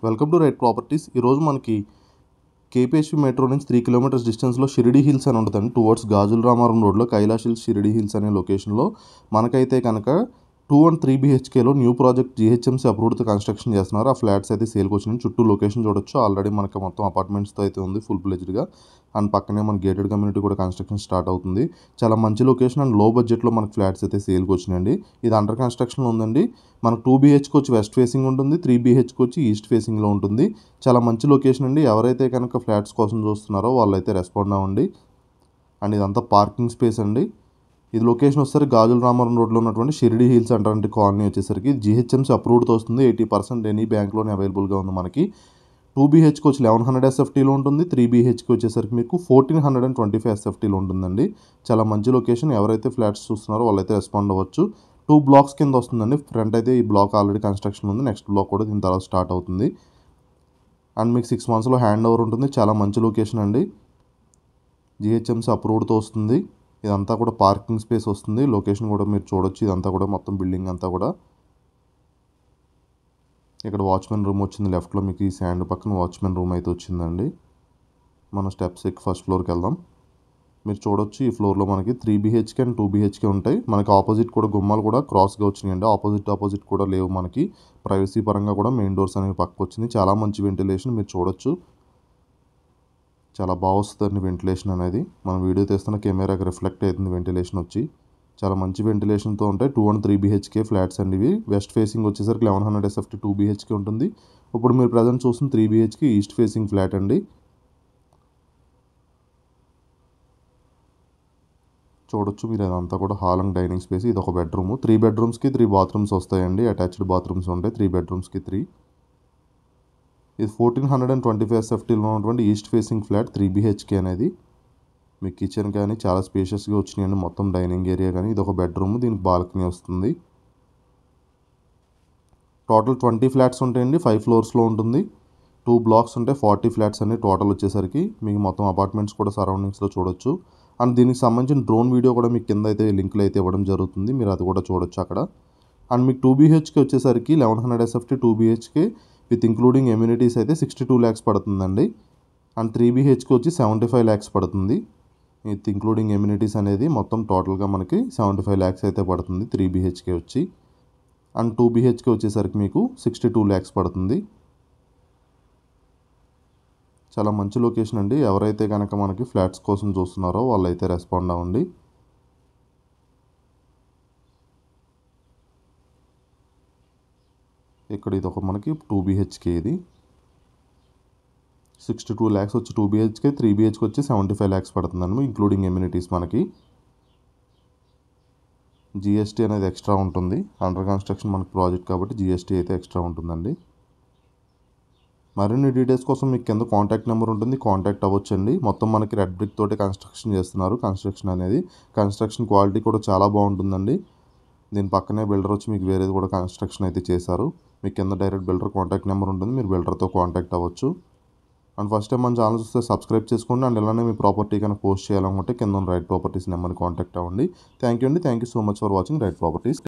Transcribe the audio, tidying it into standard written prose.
Welcome to right properties. ఈరోజు మనకి KPHP metro నుంచి 3 కిలోమీటర్స్ డిస్టెన్స్లో షిరిడి హిల్స్ అని ఉంటుందండి. టువర్డ్స్ గాజుల రామారం రోడ్లో కైలాష్ హిల్స్ షిరిడి హిల్స్ అనే లొకేషన్లో మనకైతే కనుక 2 and 3 BHKలో న్యూ ప్రాజెక్ట్ జీహెచ్ఎంసీ అప్రూవ్డ్తో కన్స్ట్రక్షన్ చేస్తున్నారు. ఆ ఫ్లాట్స్ అయితే సేల్కి వచ్చినాయి. చుట్టూ లొకేషన్ చూడొచ్చు. ఆల్రెడీ మనకి మొత్తం అపార్ట్మెంట్స్తో అయితే ఉంది ఫుల్ ప్లెజ్డ్గా. అండ్ పక్కనే మన గేటెడ్ కమ్యూనిటీ కూడా కన్స్ట్రక్షన్ స్టార్ట్ అవుతుంది. చాలా మంచి లొకేషన్ అండ్ లో బడ్జెట్లో మనకి ఫ్లాట్స్ అయితే సేల్కి వచ్చినాయండి. ఇది అండర్ కన్స్ట్రక్షన్లో ఉందండి. మనకు 2 BHK వచ్చి వెస్ట్ ఫేసింగ్ ఉంటుంది, 3 BHK వచ్చి ఈస్ట్ ఫేసింగ్లో ఉంటుంది. చాలా మంచి లొకేషన్ అండి. ఎవరైతే కనుక ఫ్లాట్స్ కోసం చూస్తున్నారో వాళ్ళైతే రెస్పాండ్ అవ్వండి. అండ్ ఇదంతా పార్కింగ్ స్పేస్ అండి. ఇది లొకేషన్ వచ్చేసరికి గాజుల రామారం రోడ్లో ఉన్నటువంటి షిరిడి హిల్స్ అంటే కాలనీ వచ్చేసరికి జీహెచ్ఎంసీ అప్రూవ్డ్తో వస్తుంది. 80% ఎనీ బ్యాంక్లోనే అవైలబుల్గా ఉంది. మనకి 2 BHK వచ్చి 1100 SFTలో ఉంటుంది. 3 BHK వచ్చేసరికి మీకు 1425 SFTలో ఉంటుందండి. చాలా మంచి లొకేషన్. ఎవరైతే ఫ్లాట్స్ చూస్తున్నారో వాళ్ళైతే రెస్పాండ్ అవ్వచ్చు. 2 బ్లాక్స్ కింద వస్తుందండి. ఫ్రంట్ అయితే ఈ బ్లాక్ ఆల్రెడీ కన్స్ట్రక్షన్ ఉంది. నెక్స్ట్ బ్లాక్ కూడా దీని తర్వాత స్టార్ట్ అవుతుంది. అండ్ మీకు 6 monthsలో హ్యాండ్ ఓవర్ ఉంటుంది. చాలా మంచి లొకేషన్ అండి. జీహెచ్ఎంసీ అప్రూవ్డ్తో వస్తుంది. ఇదంతా కూడా పార్కింగ్ స్పేస్ వస్తుంది. లొకేషన్ కూడా మీరు చూడొచ్చు. ఇదంతా కూడా మొత్తం బిల్డింగ్ అంతా కూడా. ఇక్కడ వాచ్మెన్ రూమ్ వచ్చింది. లెఫ్ట్లో మీకు ఈ శాండ్ పక్కన వాచ్మెన్ రూమ్ అయితే వచ్చిందండి. మన స్టెప్స్ ఎక్కి ఫస్ట్ ఫ్లోర్కి వెళ్దాం. మీరు చూడొచ్చు ఈ ఫ్లోర్లో మనకి 3 BHK అండ్ 2 BHK ఉంటాయి. మనకి ఆపోజిట్ కూడా గుమ్మాలు కూడా క్రాస్గా వచ్చినాయండి. ఆపోజిట్ కూడా లేవు. మనకి ప్రైవసీ పరంగా కూడా మెయిన్ డోర్స్ అనేవి పక్కకు వచ్చినాయి. చాలా మంచి వెంటిలేషన్ మీరు చూడొచ్చు. చాలా బాగా వస్తుందండి వెంటిలేషన్ అనేది. మనం వీడియో తీస్తున్న కెమెరాకి రిఫ్లెక్ట్ అవుతుంది వెంటిలేషన్ వచ్చి. చాలా మంచి వెంటిలేషన్తో ఉంటాయి. 2 and 3 BHK ఫ్లాట్స్ అండి ఇవి. వెస్ట్ ఫేసింగ్ వచ్చేసరికి 1100 SFT 2 BHK ఉంటుంది. ఇప్పుడు మీరు ప్రజెంట్ చూస్తున్న 3 BHK ఈస్ట్ ఫేసింగ్ ఫ్లాట్ అండి. చూడొచ్చు మీరు. అదంతా కూడా హాల్ అండ్ డైనింగ్ స్పేస్. ఇది ఒక బెడ్రూమ్. 3 bedrooms-కి 3 bathrooms వస్తాయండి. అటాచ్డ్ బాత్రూమ్స్ ఉంటాయి 3 bedrooms-కి 3. ఇది 1425 SFTలో ఉన్నటువంటి ఈస్ట్ ఫేసింగ్ ఫ్లాట్ 3 BHK అనేది. మీ కిచెన్ కానీ చాలా స్పేషియస్గా వచ్చినాయండి. మొత్తం డైనింగ్ ఏరియా కానీ. ఇది ఒక బెడ్రూమ్, దీనికి బాల్కనీ వస్తుంది. టోటల్ 20 ఫ్లాట్స్ ఉంటాయండి. 5 floors-లో ఉంటుంది. 2 blocks ఉంటాయి. 40 ఫ్లాట్స్ అన్ని టోటల్ వచ్చేసరికి మీకు మొత్తం అపార్ట్మెంట్స్ కూడా సరౌండింగ్స్లో చూడొచ్చు. అండ్ దీనికి సంబంధించిన డ్రోన్ వీడియో కూడా మీకు కింద అయితే లింక్లు అయితే ఇవ్వడం జరుగుతుంది. మీరు అది కూడా చూడొచ్చు అక్కడ. అండ్ మీకు 2 BHK వచ్చేసరికి 1100 SFT 2 BHK with including amenities అయితే 62 lakhs పడుతుందండి. అండ్ 3 BHK వచ్చి 75 lakhs పడుతుంది. విత్ ఇంక్లూడింగ్ ఎమ్యూనిటీస్ అనేది మొత్తం టోటల్గా మనకి 75 lakhs అయితే పడుతుంది 3 BHK వచ్చి. అండ్ 2 BHK వచ్చేసరికి మీకు 62 lakhs పడుతుంది. చాలా మంచి లొకేషన్ అండి. ఎవరైతే కనుక మనకి ఫ్లాట్స్ కోసం చూస్తున్నారో వాళ్ళైతే రెస్పాండ్ అవ్వండి. ఇక్కడ ఇది ఒక మనకి 2 BHK ఇది 62 lakhs వచ్చి 2 BHK, 3 BHK వచ్చి 75 lakhs పడుతుందండి ఇంక్లూడింగ్ ఎమ్యూనిటీస్. మనకి GST అనేది ఎక్స్ట్రా ఉంటుంది. అండర్ కన్స్ట్రక్షన్ మనకి ప్రాజెక్ట్ కాబట్టి GST అయితే ఎక్స్ట్రా ఉంటుందండి. మరిన్ని డీటెయిల్స్ కోసం మీకు కింద కాంటాక్ట్ నెంబర్ ఉంటుంది. కాంటాక్ట్ అవ్వచ్చండి. మొత్తం మనకి రెడ్ బ్రిక్ తోటి కన్స్ట్రక్షన్ చేస్తున్నారు. కన్స్ట్రక్షన్ క్వాలిటీ కూడా చాలా బాగుంటుందండి. దీని పక్కనే బిల్డర్ వచ్చి మీకు వేరేది కూడా కన్స్ట్రక్షన్ అయితే చేశారు. మీకు కింద డైరెక్ట్ బిల్డర్ కాంటాక్ట్ నెంబర్ ఉంటుంది. మీరు బిల్డర్తో కాంటాక్ట్ అవ్వచ్చు. అండ్ ఫస్ట్ టైం మన ఛానల్ చూస్తే సబ్స్క్రైబ్ చేసుకోండి. అండ్ ఇలానే మీ ప్రాపర్టీ కనుక పోస్ట్ చేయాలనుకుంటే కింద రైట్ ప్రాపర్టీస్ నెంబర్ని కాంటాక్ట్ అవ్వండి. థ్యాంక్ యూ అండి. Thank you so much for watching right properties.